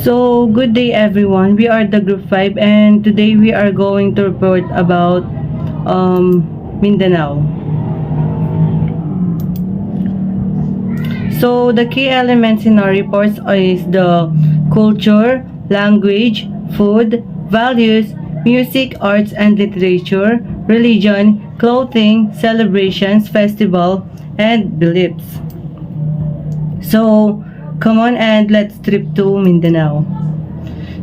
So, good day everyone. We are the group 5 and today we are going to report about Mindanao. So, the key elements in our reports is the culture, language, food, values, music, arts and literature, religion, clothing, celebrations, festival, and beliefs. So, come on and let's trip to Mindanao.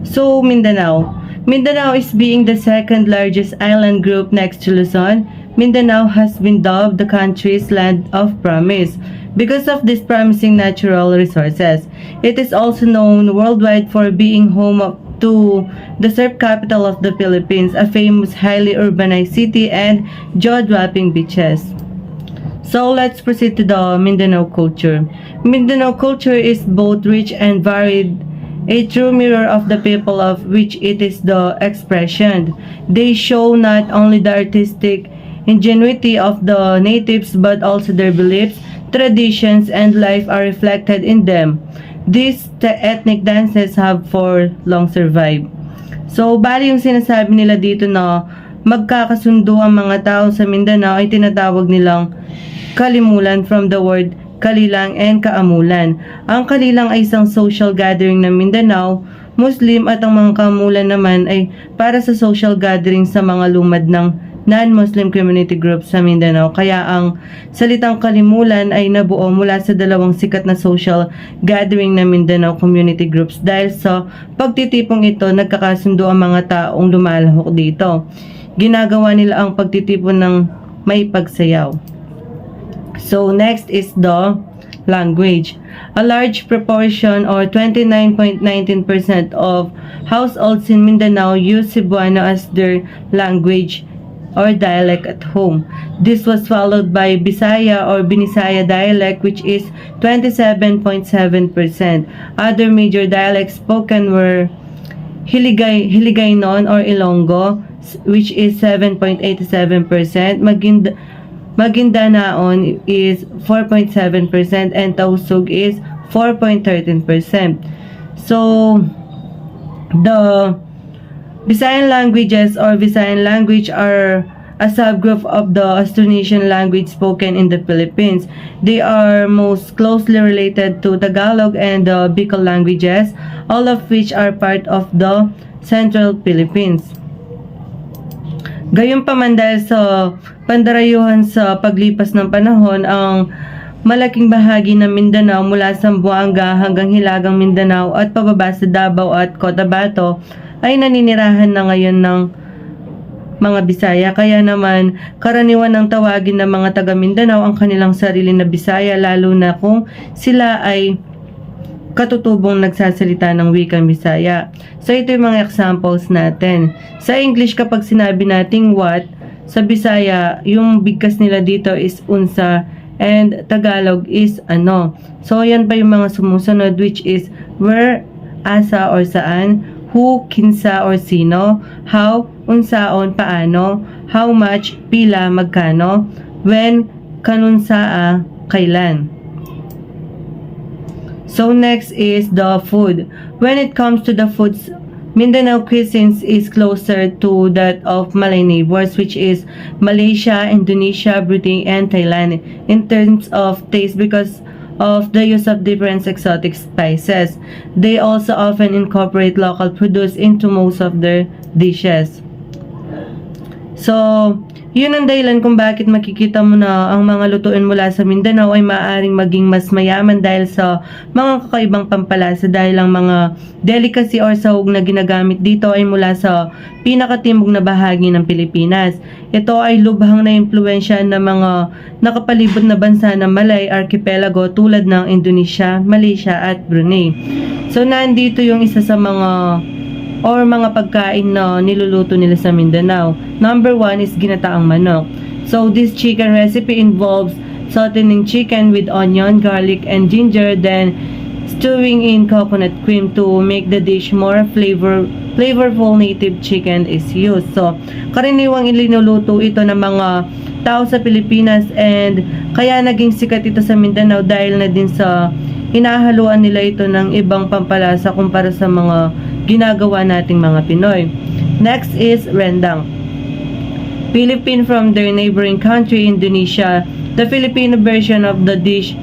So, Mindanao. Mindanao is being the second largest island group next to Luzon. Mindanao has been dubbed the country's land of promise because of these promising natural resources. It is also known worldwide for being home to the surf capital of the Philippines, a famous highly urbanized city and jaw-dropping beaches. So let's proceed to the Mindanao culture. Mindanao culture is both rich and varied, a true mirror of the people of which it is the expression. They show not only the artistic ingenuity of the natives but also their beliefs, traditions, and life are reflected in them. These ethnic dances have for long survived. So, bali yung sinasabi nila dito na magkakasundo ang mga tao sa Mindanao ay tinatawag nilang kalimulan from the word kalilang and kaamulan. Ang kalilang ay isang social gathering ng Mindanao, Muslim at ang mga kaamulan naman ay para sa social gathering sa mga lumad ng non-Muslim community groups sa Mindanao. Kaya ang salitang kalimulan ay nabuo mula sa dalawang sikat na social gathering ng Mindanao community groups. Dahil sa pagtitipong ito, nagkakasundo ang mga taong lumalahok dito. Ginagawa nila ang pagtitipon ng may pagsayaw. So, next is the language. A large proportion or 29.19% of households in Mindanao use Cebuano as their language or dialect at home. This was followed by Bisaya or Binisaya dialect, which is 27.7%. Other major dialects spoken were Hiligaynon or Ilonggo, which is 7.87%. Magindanaon is 4.7% and Tausug is 4.13%. So, the Visayan languages or Visayan language are a subgroup of the Austronesian language spoken in the Philippines. They are most closely related to Tagalog and the Bicol languages, all of which are part of the Central Philippines. Gayunpaman dahil sa pandarayuhan sa paglipas ng panahon, ang malaking bahagi ng Mindanao mula sa Zamboanga hanggang Hilagang Mindanao at pababa sa Davao at Cotabato ay naninirahan na ngayon ng mga Bisaya. Kaya naman, karaniwan ng tawagin ng mga taga Mindanao ang kanilang sarili na Bisaya, lalo na kung sila ay katutubong nagsasalita ng wikang Bisaya. So, ito yung mga examples natin. Sa English, kapag sinabi nating what, sa Bisaya, yung bigkas nila dito is unsa, and Tagalog is ano. So, yan pa yung mga sumusunod, which is where, asa or saan, who, kinsa or sino, how, unsaon, paano, how much, pila, magkano, when, kanunsaa, kailan. So next is the food. When it comes to the foods, Mindanao cuisines is closer to that of Malay neighbors, which is Malaysia, Indonesia, Brunei, and Thailand in terms of taste because of the use of different exotic spices. They also often incorporate local produce into most of their dishes. So, yun ang dahilan kung bakit makikita mo na ang mga lutuin mula sa Mindanao ay maaaring maging mas mayaman dahil sa mga kakaibang pampalasa, dahil ang mga delicacy or sahog na ginagamit dito ay mula sa pinakatimog na bahagi ng Pilipinas. Ito ay lubhang na impluensya ng mga nakapalibot na bansa ng Malay Archipelago tulad ng Indonesia, Malaysia at Brunei. So nandito yung isa sa mga pagkain na niluluto nila sa Mindanao. Number 1 is ginataang manok. So this chicken recipe involves sauteing chicken with onion, garlic, and ginger, then stewing in coconut cream to make the dish more flavorful. Native chicken is used. So karaniwang iniluluto ito ng mga tao sa Pilipinas, and kaya naging sikat ito sa Mindanao dahil na din sa hinahaluan nila ito ng ibang pampalasa kumpara sa mga ginagawa nating mga Pinoy. Next is rendang. Philippine from their neighboring country, Indonesia. The Filipino version of the dish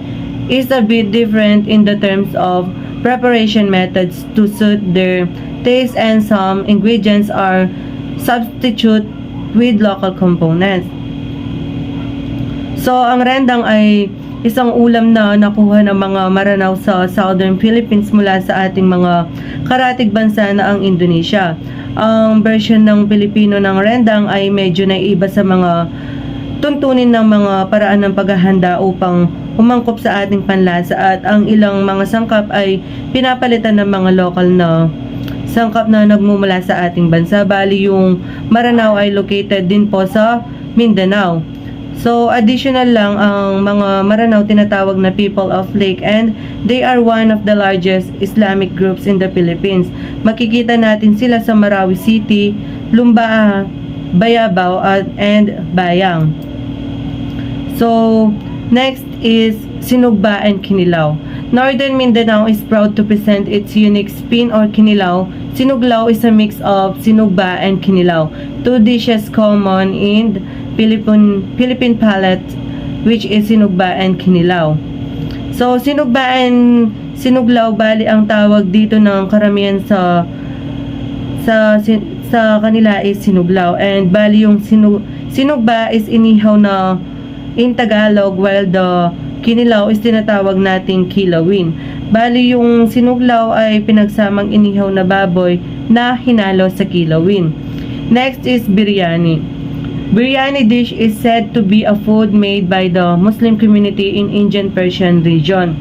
is a bit different in the terms of preparation methods to suit their taste, and some ingredients are substitute with local components. So, ang rendang ay isang ulam na nakuha ng mga maranaw sa Southern Philippines mula sa ating mga karatig bansa na ang Indonesia. Ang version ng Pilipino ng rendang ay medyo naiiba sa mga tuntunin ng mga paraan ng paghahanda upang umangkop sa ating panlasa, at ang ilang mga sangkap ay pinapalitan ng mga lokal na sangkap na nagmumula sa ating bansa. Bali, yung maranaw ay located din po sa Mindanao. So, additional lang, ang mga Maranao tinatawag na people of lake, and they are one of the largest Islamic groups in the Philippines. Makikita natin sila sa Marawi City, Lumba, Bayabao, and Bayang. So, next is Sinugba and Kinilaw. Northern Mindanao is proud to present its unique spin or kinilaw. Sinuglaw is a mix of sinugba and kinilaw, two dishes common in Philippine palate, which is sinugba and kinilaw. So, sinugba and sinuglaw, bali ang tawag dito ng karamihan sa kanila is sinuglaw, and bali yung sinugba is inihaw na in Tagalog, while the kinilaw is tinatawag nating kilawin. Bali yung sinuglaw ay pinagsamang inihaw na baboy na hinalo sa kilawin. Next is biryani. Biryani dish is said to be a food made by the Muslim community in Indian Persian region.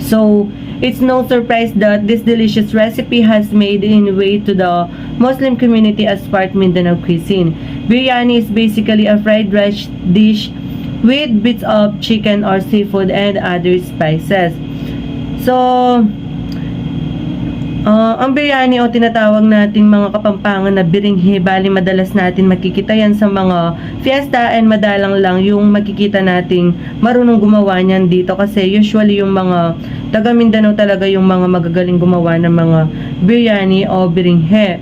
So, it's no surprise that this delicious recipe has made its way to the Muslim community as part Mindanao cuisine. Biryani is basically a fried rice dish with bits of chicken or seafood and other spices. So, ang biryani o tinatawag nating mga Kapampangan na biringhe, bali madalas natin makikita yan sa mga fiesta, and madalang lang yung makikita nating marunong gumawa niyan dito, kasi usually yung mga taga Mindanao talaga yung mga magagaling gumawa ng mga biryani o biringhe.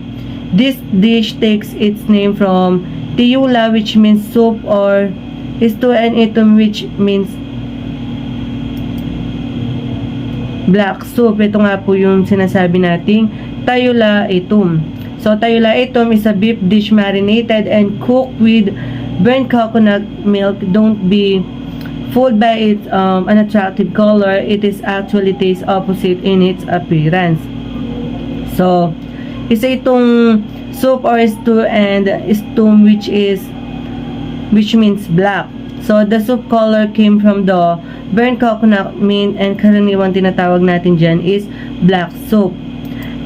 This dish takes its name from tiyula, which means soup, or stew, and itum, which means black soup. Ito nga po yung sinasabi nating tayula itum. So, tayula itum is a beef dish marinated and cooked with burnt coconut milk. Don't be fooled by its unattractive color. It is actually tastes opposite in its appearance. So, isa itong soup or stew, and stew which means black. So, the soup color came from the burnt coconut mint, and karaniwang tinatawag natin dyan is black soup.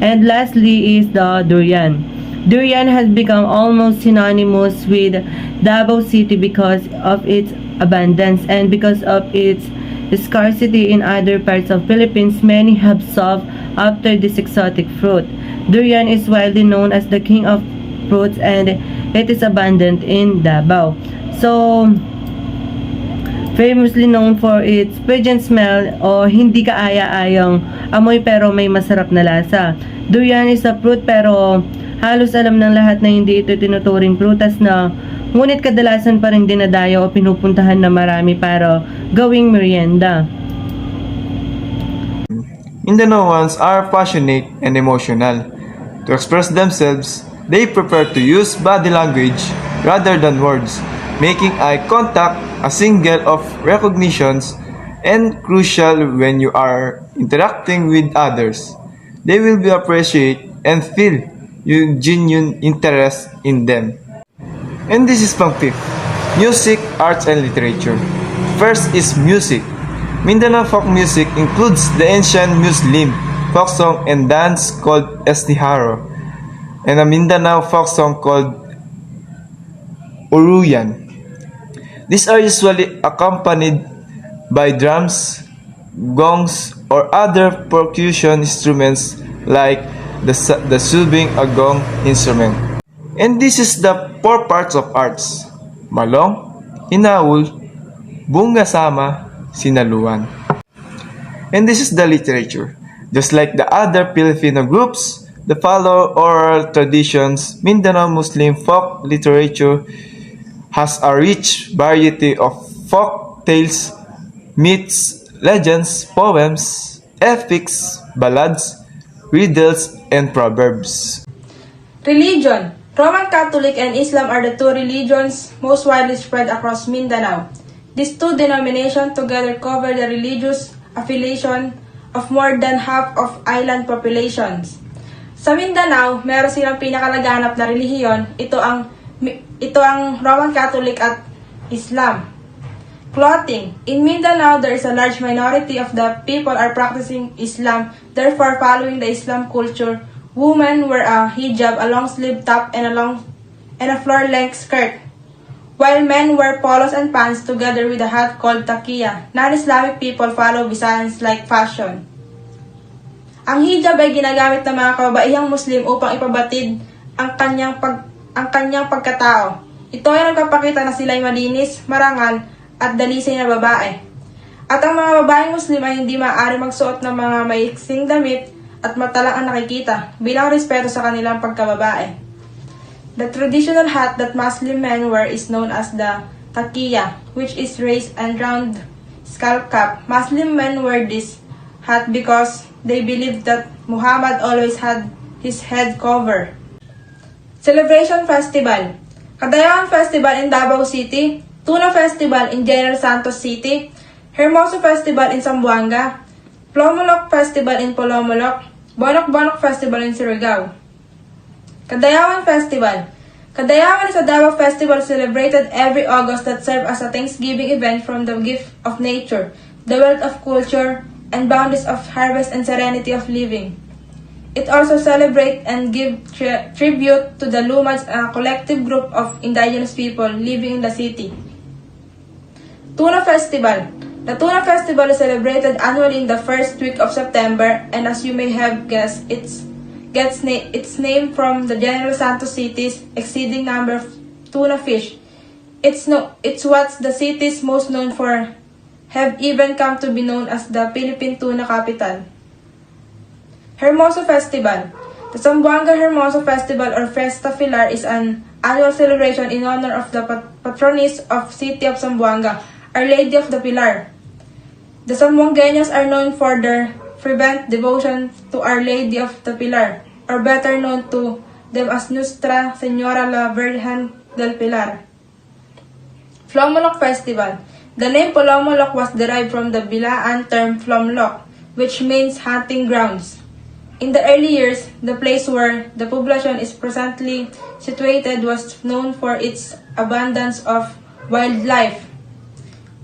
And lastly is the durian. Durian has become almost synonymous with Davao City because of its abundance, and because of its scarcity in other parts of Philippines. Many have sought after this exotic fruit. Durian is widely known as the king of fruits, and it is abundant in Davao. So, famously known for its pungent smell o hindi kaaya-ayang amoy pero may masarap na lasa. Durian is a fruit, pero halos alam ng lahat na hindi ito tinuturing prutas na, ngunit kadalasan pa rin dinadayo o pinupuntahan na marami para gawing merienda. Mindanaoans are passionate and emotional. To express themselves, they prefer to use body language rather than words, making eye contact a signal of recognitions and crucial when you are interacting with others. They will be appreciate and feel your genuine interest in them. And this is pang fifth, music, arts, and literature. First is music. Mindanao folk music includes the ancient Muslim folk song and dance called Estiharo, and a Mindanao folk song called Uruyan. These are usually accompanied by drums, gongs, or other percussion instruments like the subing a gong instrument. And this is the four parts of arts: malong, Inaul, Bungasama, Sinaluan. And this is the literature. Just like the other Filipino groups, the follow oral traditions, Mindanao Muslim folk literature has a rich variety of folk tales, myths, legends, poems, epics, ballads, riddles, and proverbs. Religion. Roman Catholic and Islam are the two religions most widely spread across Mindanao. These two denominations together cover the religious affiliation of more than half of island populations. Sa Mindanao, meron silang pinakalaganap na relihiyon. Ito ang Roman Catholic at Islam. Clothing. In Mindanao, there is a large minority of the people are practicing Islam, therefore following the Islam culture. Women wear a hijab, a long-sleeve top, and a floor-length skirt, while men wear polos and pants together with a hat called takiya. Non-Islamic people follow Byzantine-like fashion. Ang hijab ay ginagamit ng mga kababaihang Muslim upang ipabatid ang kanyang pagkatao. Ito ay nagpapakita na sila ay malinis, marangal, at dalisay na babae. At ang mga babaeng Muslim ay hindi maaari magsuot ng mga maiksing damit at mata lang ang nakikita, bilang respeto sa kanilang pagkababae. The traditional hat that Muslim men wear is known as the takiya, which is raised and round skull cap. Muslim men wear this hat because they believe that Muhammad always had his head covered. Celebration Festival. Kadayawan Festival in Davao City, Tuna Festival in General Santos City, Hermoso Festival in Zamboanga, Plomolok Festival in Polomolok, Bonok-Bonok Festival in Surigao. Kadayawan Festival. Kadayawan is a Davao festival celebrated every August that serves as a Thanksgiving event from the gift of nature, the wealth of culture, and bounties of harvest and serenity of living. It also celebrates and gives tribute to the Lumans, a collective group of indigenous people living in the city. Tuna Festival. The Tuna Festival is celebrated annually in the first week of September, and as you may have guessed, it gets its name from the General Santos City's exceeding number of tuna fish. It's what the city is most known for, have even come to be known as the Philippine tuna capital. Hermoso Festival. The Zamboanga Hermoso Festival or Festa Filar is an annual celebration in honor of the patroness of city of Zamboanga, Our Lady of the Pilar. The Zamboangueños are known for their fervent devotion to Our Lady of the Pilar, or better known to them as Nuestra Señora la Virgen del Pilar. Plomolok Festival. The name Polomolok was derived from the Bilaan term Flomlok, which means hunting grounds. In the early years, the place where the population is presently situated was known for its abundance of wildlife.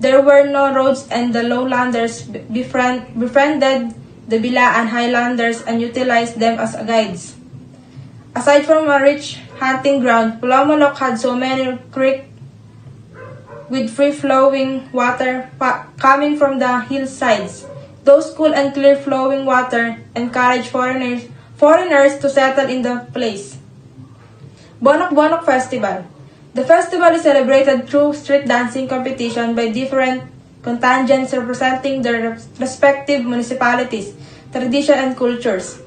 There were no roads, and the lowlanders befriended the Bilaan highlanders and utilized them as guides. Aside from a rich hunting ground, Polomolok had so many creeks with free-flowing water coming from the hillsides. Those cool and clear-flowing water encouraged foreigners to settle in the place. Bonok-Bonok Festival. The festival is celebrated through street dancing competition by different contingents representing their respective municipalities, tradition, and cultures.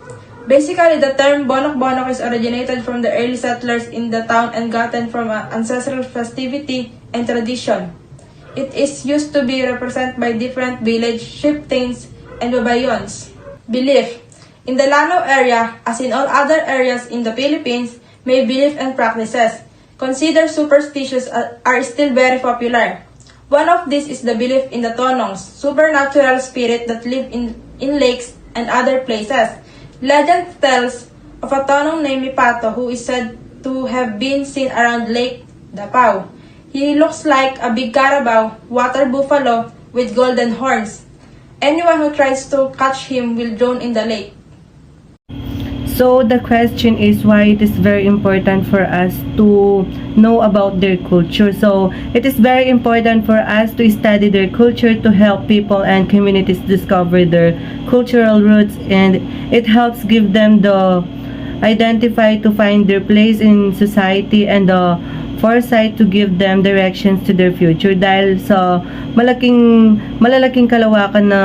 Basically, the term Bonok-Bonok is originated from the early settlers in the town and gotten from an ancestral festivity and tradition. It is used to be represented by different village chieftains and babayons. Belief. In the Lanao area, as in all other areas in the Philippines, may belief and practices considered superstitious are still very popular. One of these is the belief in the tonongs, supernatural spirit that live in lakes and other places. Legend tells of a tonong named Mipato who is said to have been seen around Lake Dapao. He looks like a big carabao, water buffalo with golden horns. Anyone who tries to catch him will drown in the lake. So the question is why it is very important for us to know about their culture. So it is very important for us to study their culture to help people and communities discover their cultural roots, and it helps give them the identify to find their place in society and foresight to give them directions to their future dahil sa malalaking kalawakan na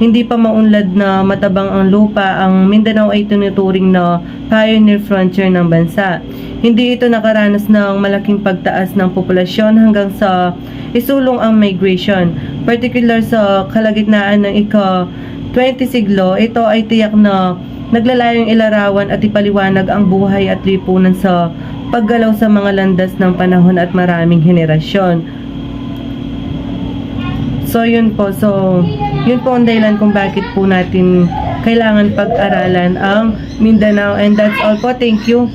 hindi pa maunlad na matabang ang lupa, ang Mindanao ay tinuturing na pioneer frontier ng bansa. Hindi ito nakaranas ng malaking pagtaas ng populasyon hanggang sa isulong ang migration. Particular sa kalagitnaan ng ika-20 siglo, ito ay tiyak na naglalayong ilarawan at ipaliwanag ang buhay at lipunan sa paggalaw sa mga landas ng panahon at maraming henerasyon. So, yun po ang dahilan kung bakit po natin kailangan pag-aralan ang Mindanao. And that's all po. Thank you.